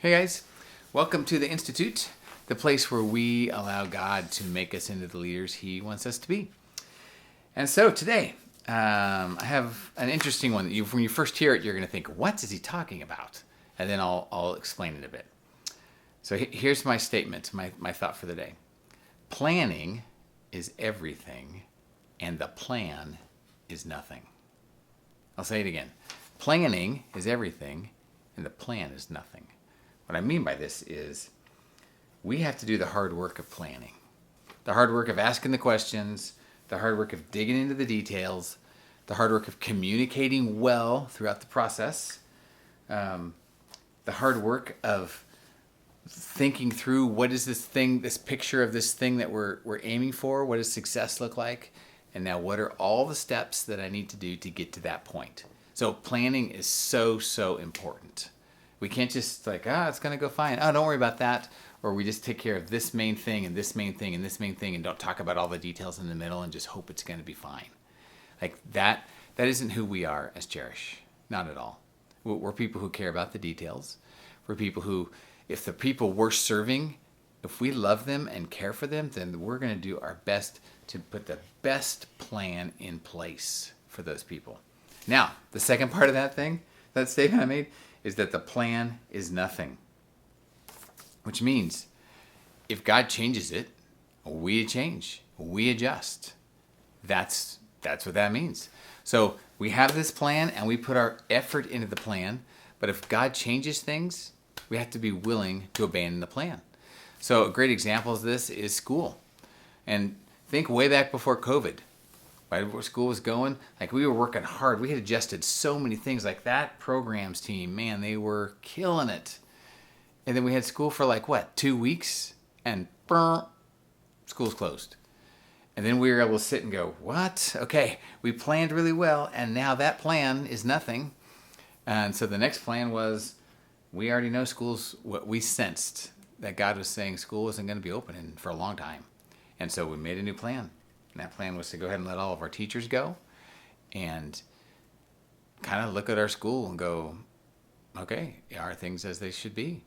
Hey guys, welcome to the Institute, the place where we allow God to make us into the leaders He wants us to be. And so today, I have an interesting one. When you first hear it, you're going to think, what is he talking about? And then I'll explain it a bit. So here's my statement, my thought for the day. Planning is everything, and the plan is nothing. I'll say it again. Planning is everything, and the plan is nothing. What I mean by this is we have to do the hard work of planning, the hard work of asking the questions, the hard work of digging into the details, the hard work of communicating well throughout the process, the hard work of thinking through what is this thing, this picture of this thing that we're aiming for, what does success look like, and now what are all the steps that I need to do to get to that point. So planning is so important. We can't just it's going to go fine. Oh, don't worry about that. Or we just take care of this main thing and this main thing and this main thing and don't talk about all the details in the middle and just hope it's going to be fine. Like that isn't who we are as Cherish. Not at all. We're people who care about the details. We're people who, if the people we're serving, if we love them and care for them, then we're going to do our best to put the best plan in place for those people. Now, the second part of that statement I made, is that the plan is nothing. Which means if God changes it, we change, we adjust. That's what that means. So we have this plan and we put our effort into the plan, but if God changes things, we have to be willing to abandon the plan. So a great example of this is school. And think way back before COVID. Right where school was going, we were working hard. We had adjusted so many things. Like that programs team, man, they were killing it. And then we had school for 2 weeks, and school's closed. And then we were able to sit and go, what? Okay, we planned really well, and now that plan is nothing. And so the next plan was, we already know school's what we sensed that God was saying school wasn't going to be open for a long time. And so we made a new plan. And that plan was to go ahead and let all of our teachers go and kind of look at our school and go, okay, are things as they should be?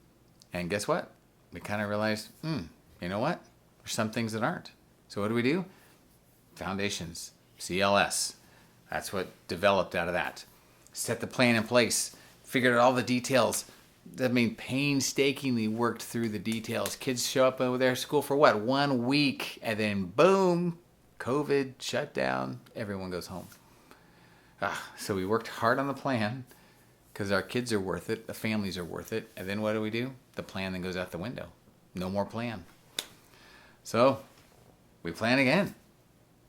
And guess what? We kind of realized, you know what? There's some things that aren't. So what do? Foundations, CLS. That's what developed out of that. Set the plan in place, figured out all the details. Painstakingly worked through the details. Kids show up over their school for 1 week, and then boom, COVID, shut down, everyone goes home. So we worked hard on the plan because our kids are worth it, the families are worth it, and then what do? The plan then goes out the window. No more plan. So we plan again.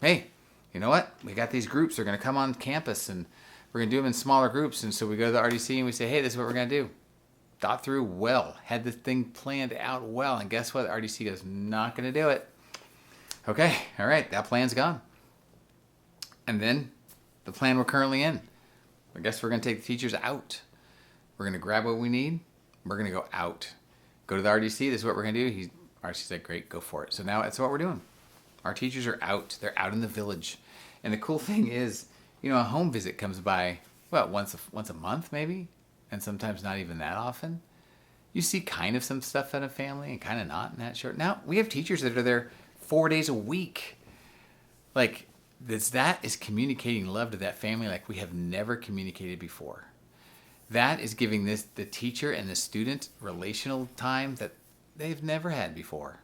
Hey, you know what? We got these groups. They're going to come on campus, and we're going to do them in smaller groups. And so we go to the RDC and we say, hey, this is what we're going to do. Thought through well, had this thing planned out well, and guess what? The RDC goes, not going to do it. Okay, all right, that plan's gone. And then the plan we're currently in. I guess we're going to take the teachers out. We're going to grab what we need. We're going to go out. Go to the RDC. This is what we're going to do. RDC said, great, go for it. So now that's what we're doing. Our teachers are out. They're out in the village. And the cool thing is, a home visit comes by, once a month maybe? And sometimes not even that often. You see kind of some stuff in a family and kind of not in that short. Now, we have teachers that are there 4 days a week. That is communicating love to that family like we have never communicated before. That is giving the teacher and the student relational time that they've never had before.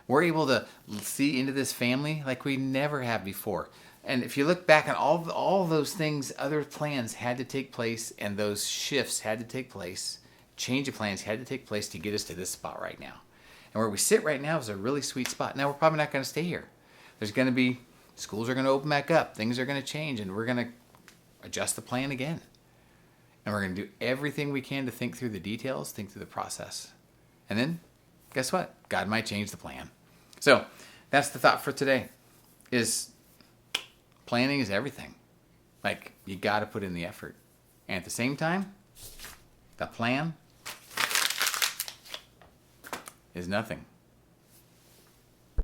We're able to see into this family like we never have before. And if you look back on all those things, other plans had to take place, and those shifts had to take place. Change of plans had to take place to get us to this spot right now. And where we sit right now is a really sweet spot. Now, we're probably not going to stay here. Schools are going to open back up. Things are going to change, and we're going to adjust the plan again. And we're going to do everything we can to think through the details, think through the process. And then, guess what? God might change the plan. So, that's the thought for today, is planning is everything. You got to put in the effort. And at the same time, the plan is nothing.